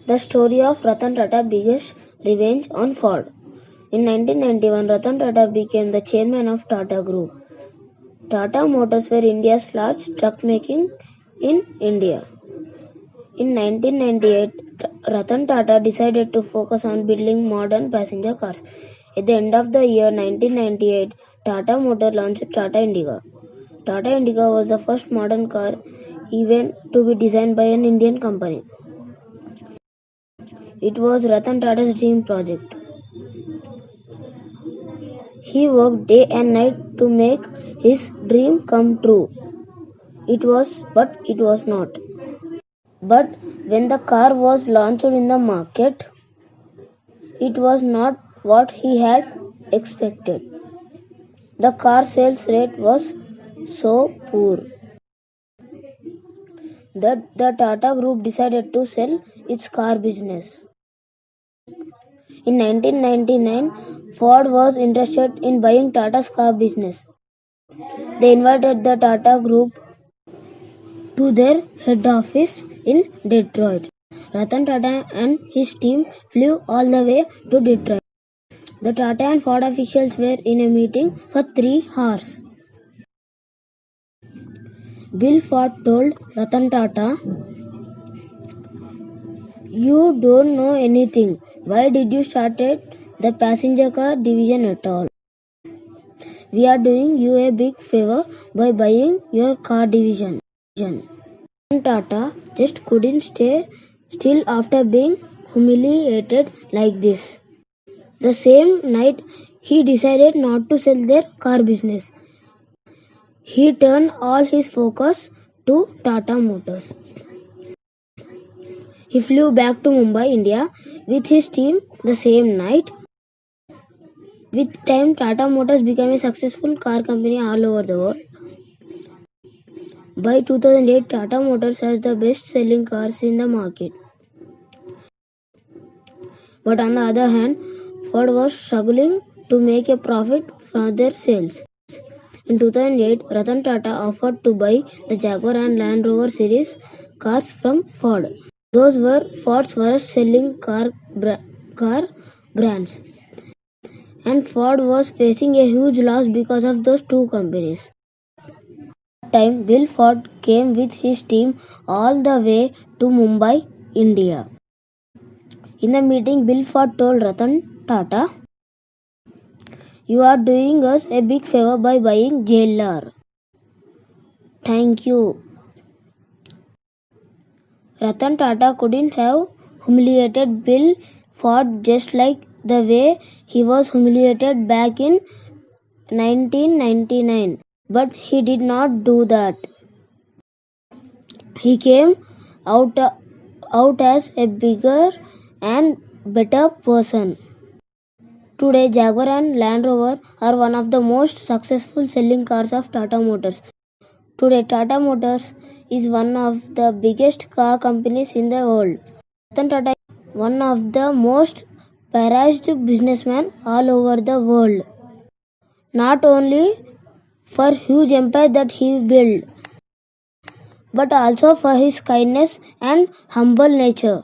The story of Ratan Tata biggest revenge on Ford. In 1991, Ratan Tata became the chairman of Tata Group. Tata Motors were India's largest truck making in India. In 1998, Ratan Tata decided to focus on building modern passenger cars. At the end of the year 1998, Tata Motors launched Tata Indica. Tata Indica was the first modern car even to be designed by an Indian company. It was Ratan Tata's dream project. He worked day and night to make his dream come true. It was not. But when the car was launched in the market, it was not what he had expected. The car sales rate was so poor that the Tata Group decided to sell its car business. In 1999, Ford was interested in buying Tata's car business. They invited the Tata Group to their head office in Detroit. Ratan Tata and his team flew all the way to Detroit. The Tata and Ford officials were in a meeting for 3 hours. Bill Ford told Ratan Tata, "You don't know anything. Why did you start the passenger car division at all? We are doing you a big favor by buying your car division." Ratan Tata just couldn't stay still after being humiliated like this. The same night, he decided not to sell their car business. He turned all his focus to Tata Motors. He flew back to Mumbai, India with his team the same night. With time, Tata Motors became a successful car company all over the world. By 2008, Tata Motors has the best-selling cars in the market. But on the other hand, Ford was struggling to make a profit from their sales. In 2008, Ratan Tata offered to buy the Jaguar and Land Rover series cars from Ford. Those were Ford's worst-selling car brands. And Ford was facing a huge loss because of those two companies. At that time, Bill Ford came with his team all the way to Mumbai, India. In the meeting, Bill Ford told Ratan Tata, "You are doing us a big favor by buying JLR. Thank you." Ratan Tata couldn't have humiliated Bill Ford just like the way he was humiliated back in 1999. But he did not do that. He came out as a bigger and better person. Today, Jaguar and Land Rover are one of the most successful selling cars of Tata Motors. Today, Tata Motors is one of the biggest car companies in the world. Ratan Tata is one of the most prized businessmen all over the world. Not only for huge empire that he built, but also for his kindness and humble nature.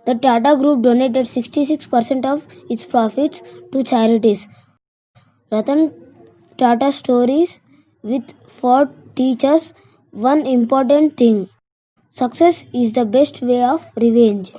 The Tata Group donated 66% of its profits to charities. Ratan Tata's stories with Ford teach us one important thing: success is the best way of revenge.